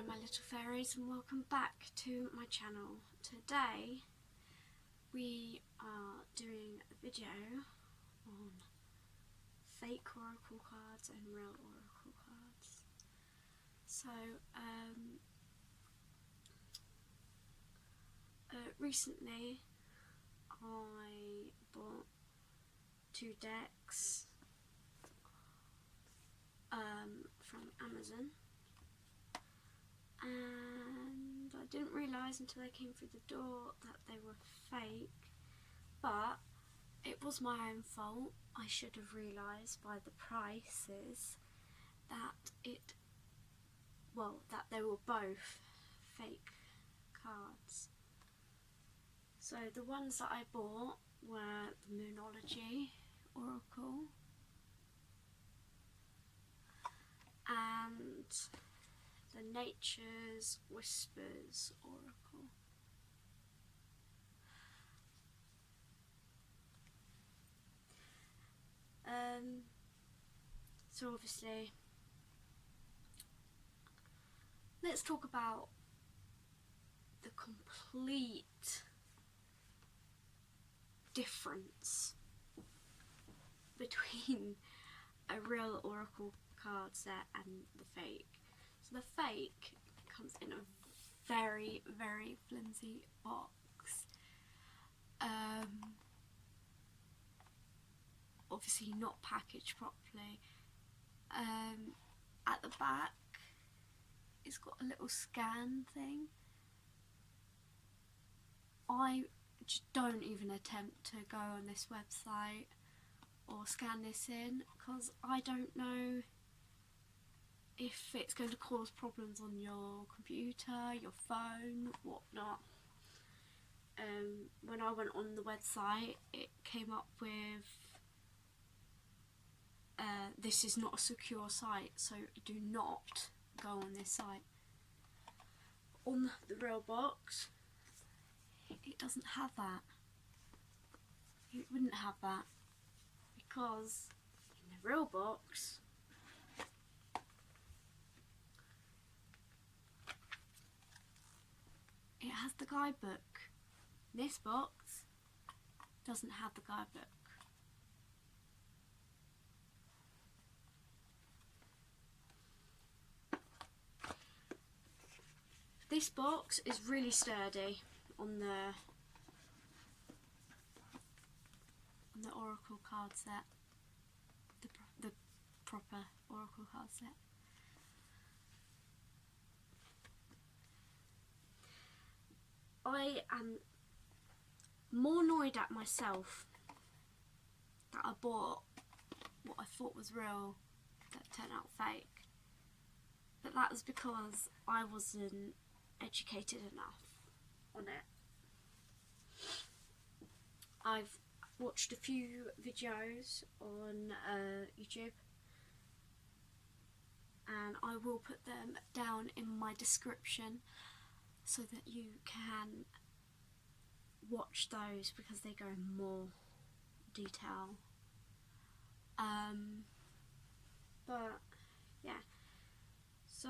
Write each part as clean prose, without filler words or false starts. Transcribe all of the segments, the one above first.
my little fairies, and welcome back to my channel. Today we are doing a video on fake oracle cards and real oracle cards. So recently I bought 2 decks from Amazon, and I didn't realise until they came through the door that they were fake, but it was my own fault. I should have realised by the prices that that they were both fake cards. So the ones that I bought were the Moonology Oracle and the Nature's Whispers Oracle. So obviously, let's talk about the complete difference between a real oracle card set and the fake. So the fake comes in a very, very flimsy box. Obviously not packaged properly. At the back it's got a little scan thing. I just don't even attempt to go on this website or scan this in, because I don't know if it's going to cause problems on your computer, your phone, whatnot. When I went on the website, it came up with this is not a secure site, so do not go on this site. On the real box, it doesn't have that. It wouldn't have that, because in the real box it has the guidebook. This box doesn't have the guidebook. This box is really sturdy on the oracle card set, the proper oracle card set. I am more annoyed at myself that I bought what I thought was real that turned out fake, but that was because I wasn't educated enough on it. I've watched a few videos on YouTube, and I will put them down in my description so that you can watch those, because they go in more detail. But yeah, so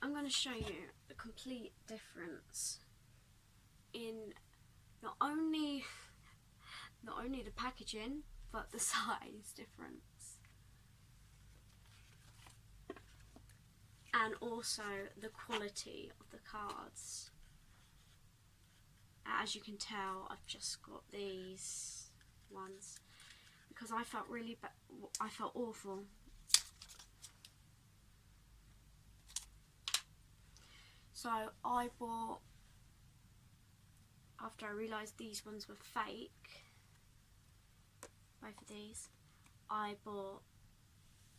I'm going to show you the complete difference in not only the packaging, but the size difference, and also the quality of the cards. As you can tell, I've just got these ones because I felt I felt awful. So I bought, after I realised these ones were fake, both of these, I bought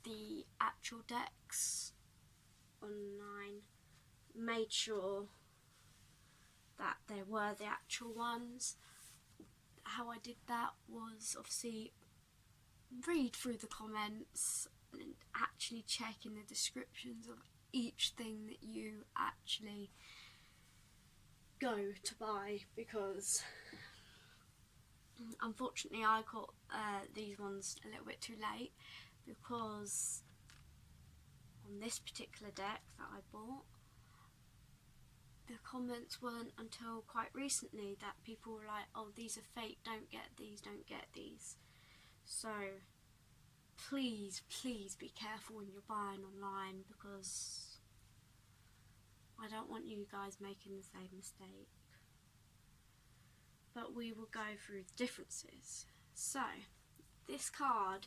the actual decks online, made sure that they were the actual ones. How I did that was obviously read through the comments and actually check in the descriptions of each thing that you actually go to buy, because unfortunately I got these ones a little bit too late, because on this particular deck that I bought. The comments weren't until quite recently that people were like, oh, these are fake, don't get these, don't get these. So please, please be careful when you're buying online, because I don't want you guys making the same mistake. But we will go through the differences. So, this card,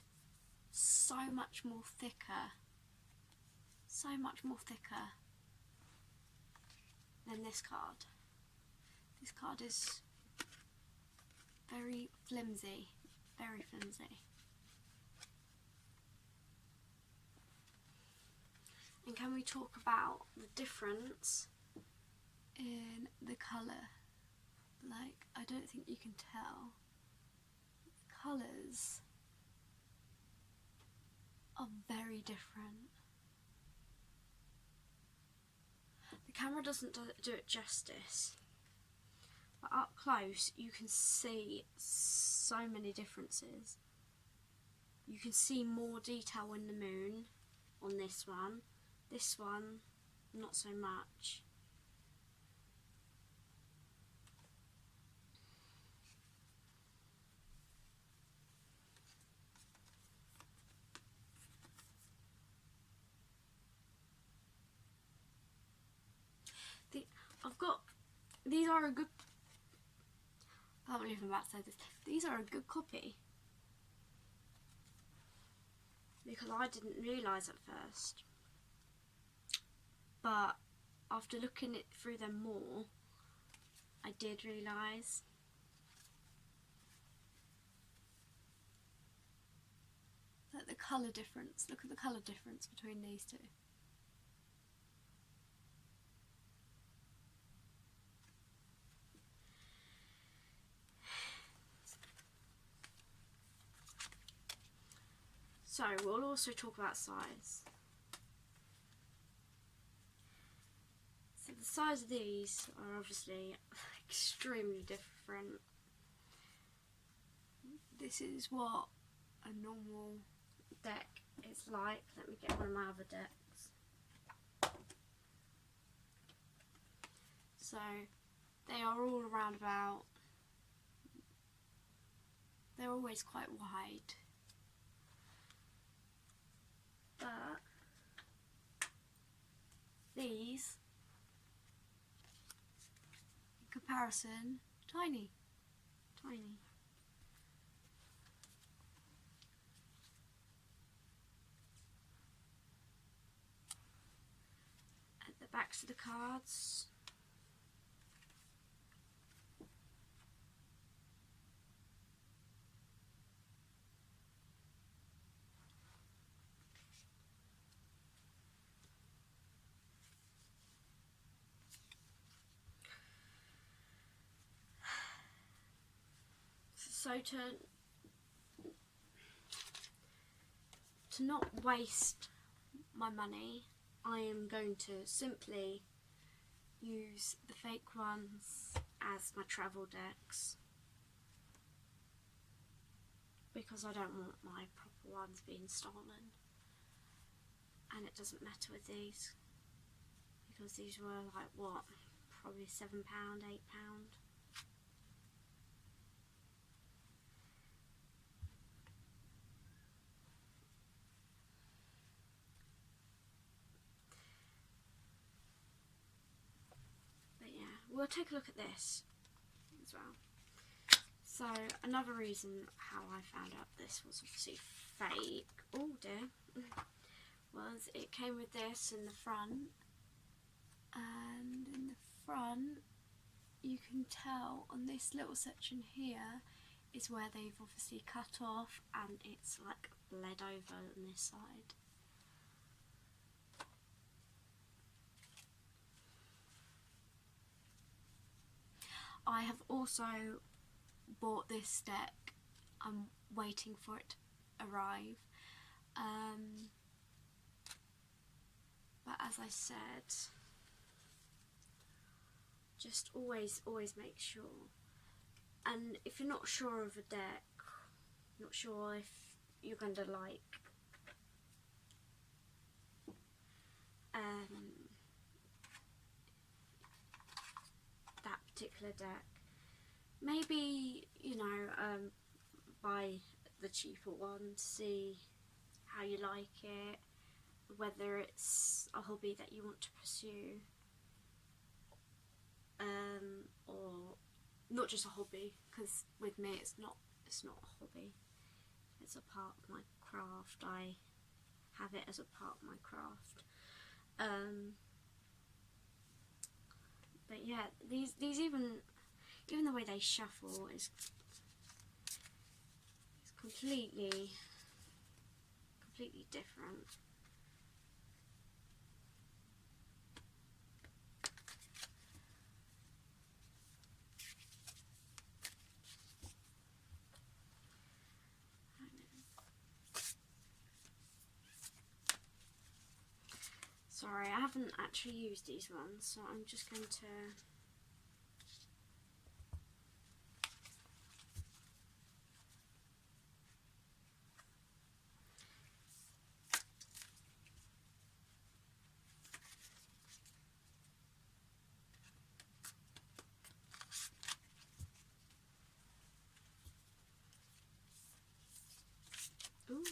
so much more thicker than this card. This card is very flimsy, very flimsy. And can we talk about the difference in the colour? Like, I don't think you can tell. The colours are very different. The camera doesn't do it justice, but up close you can see so many differences. You can see more detail in the moon on this one. This one, not so much. These are a good, I can't believe I'm about to say this, these are a good copy, because I didn't realise at first, but after looking through them more, I did realise. That the colour difference, look at the colour difference between these two. So we'll also talk about size. So the size of these are obviously extremely different. This is what a normal deck is like. Let me get one of my other decks. So they are all around about, they're always quite wide. But these, in comparison, tiny. At the backs of the cards, so to not waste my money, I am going to simply use the fake ones as my travel decks, because I don't want my proper ones being stolen. And it doesn't matter with these, because these were like, what, probably £7, £8. But yeah, we'll take a look at this as well. So another reason how I found out this was obviously fake, oh dear, was it came with this in the front, and in the front you can tell on this little section here is where they've obviously cut off, and it's like bled over on this side. I have also bought this deck. I'm waiting for it to arrive. But as I said, just always make sure. And if you're not sure of a deck, not sure if you're going to like that particular deck. Maybe, you know, buy the cheaper one, see how you like it, whether it's a hobby that you want to pursue, or not just a hobby, because with me it's not a hobby, it's a part of my craft. I have it as a part of my craft. But yeah, these even the way they shuffle is completely different. Sorry, I haven't actually used these ones, so I'm just going to ooh.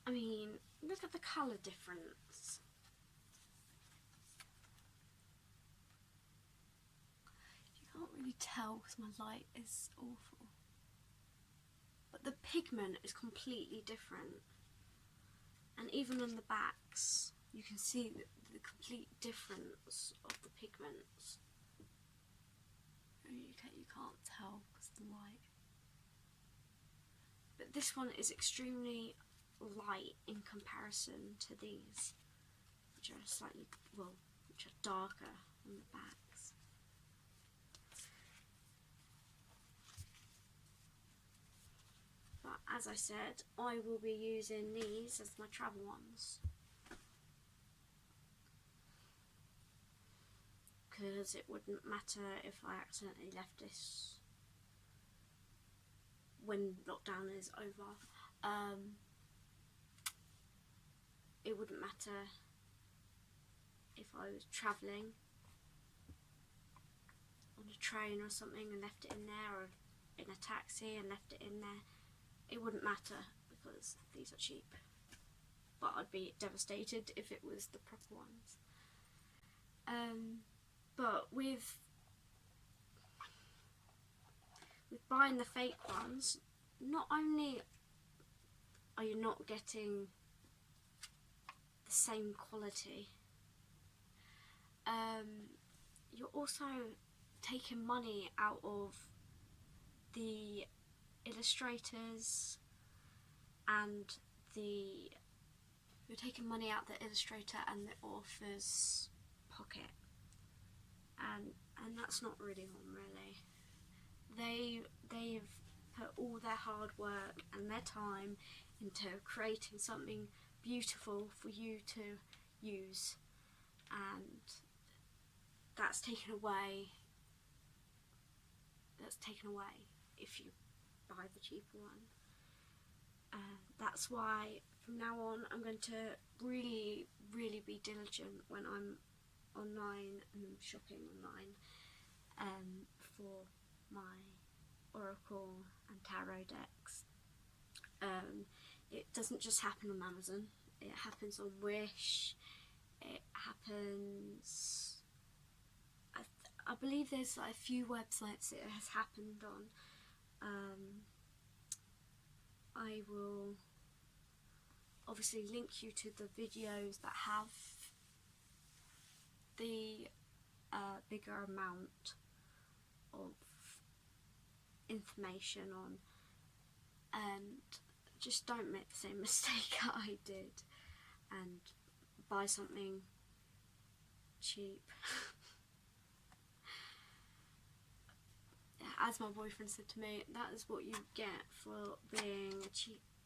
I mean, look at the colour difference. You can't really tell because my light is awful. But the pigment is completely different. And even on the backs, you can see the complete difference of the pigments. You can't tell because of the light. But this one is extremely light in comparison to these, which are slightly, well, which are darker on the backs. But as I said, I will be using these as my travel ones, because it wouldn't matter if I accidentally left this when lockdown is over. It wouldn't matter if I was travelling on a train or something and left it in there, or in a taxi and left it in there. It wouldn't matter because these are cheap. But I'd be devastated if it was the proper ones. But with buying the fake ones, not only are you not getting the same quality, you're also taking money out of the illustrators and you're taking money out the illustrator and the author's pocket, and that's not really on, really. They've put all their hard work and their time into creating something beautiful for you to use, and that's taken away if you buy the cheaper one. That's why from now on I'm going to really be diligent when I'm online and shopping online for my oracle and tarot decks. It doesn't just happen on Amazon, it happens on Wish, it happens, I believe there's like a few websites it has happened on. I will obviously link you to the videos that have the bigger amount of information on, and just don't make the same mistake I did and buy something cheap. Yeah, as my boyfriend said to me, that is what you get for being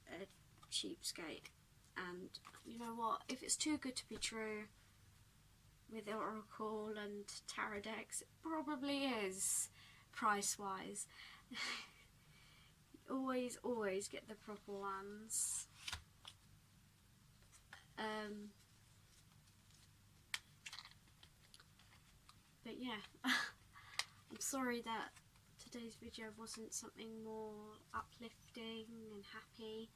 a cheapskate. And you know what? If it's too good to be true with Oracle and tarot decks, it probably is, price-wise. Always get the proper ones. But yeah, I'm sorry that today's video wasn't something more uplifting and happy.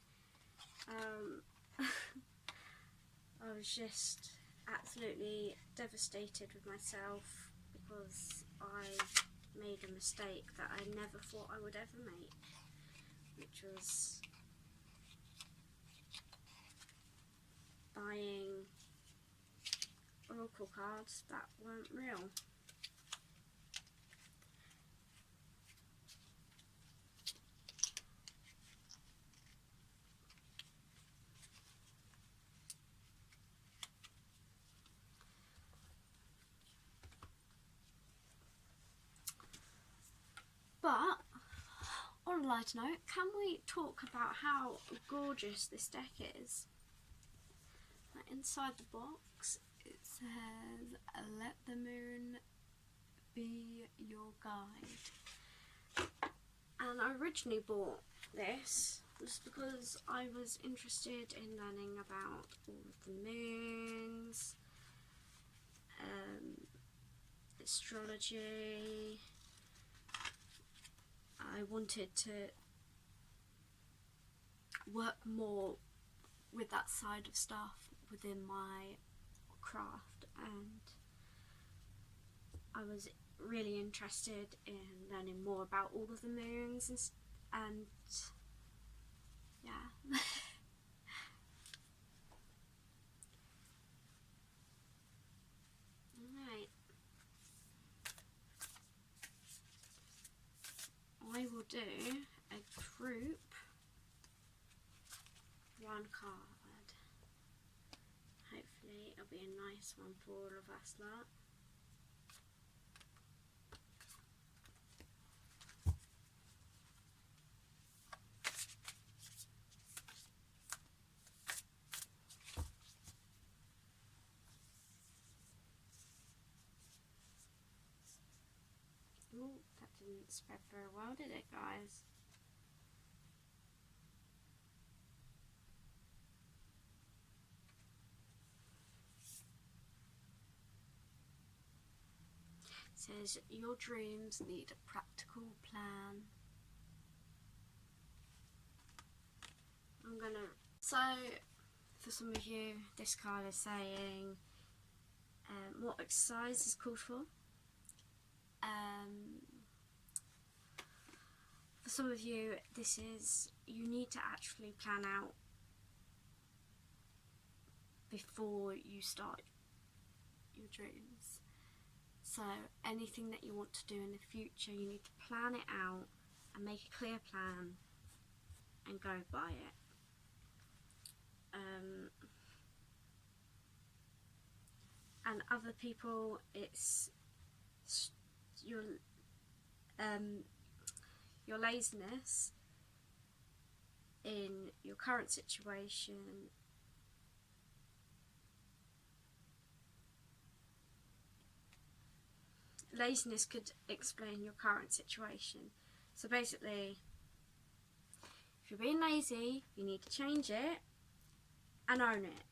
I was just absolutely devastated with myself because I made a mistake that I never thought I would ever make, which was buying oracle cards that weren't real. But on a lighter note, can we talk about how gorgeous this deck is? Like inside the box it says, "Let the moon be your guide." And I originally bought this just because I was interested in learning about all of the moons, astrology. I wanted to work more with that side of stuff within my craft, and I was really interested in learning more about all of the moons and yeah. Alright. I will do a group one card. Hopefully it'll be a nice one for all of us lot. Ooh, that didn't spread very well, did it, guys? It says, your dreams need a practical plan. So, for some of you, this card is saying what exercise is called for. For some of you, this is, you need to actually plan out before you start your dreams. So anything that you want to do in the future, you need to plan it out and make a clear plan and go by it. And other people, it's your laziness in your current situation. Laziness could explain your current situation. So basically, if you're being lazy, you need to change it and own it.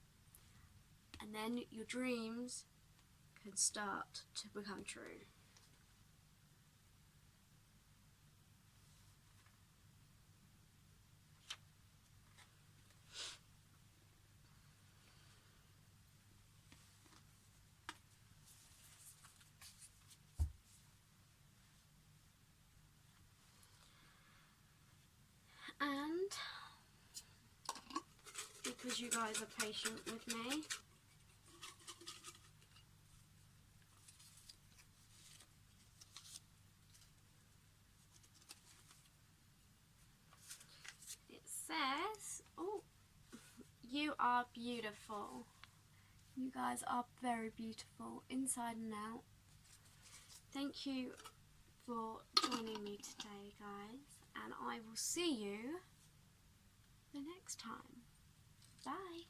And then your dreams can start to become true. And because you guys are patient with me, it says, oh, you are beautiful. You guys are very beautiful, inside and out. Thank you for joining me today, guys, and I will see you the next time. Bye.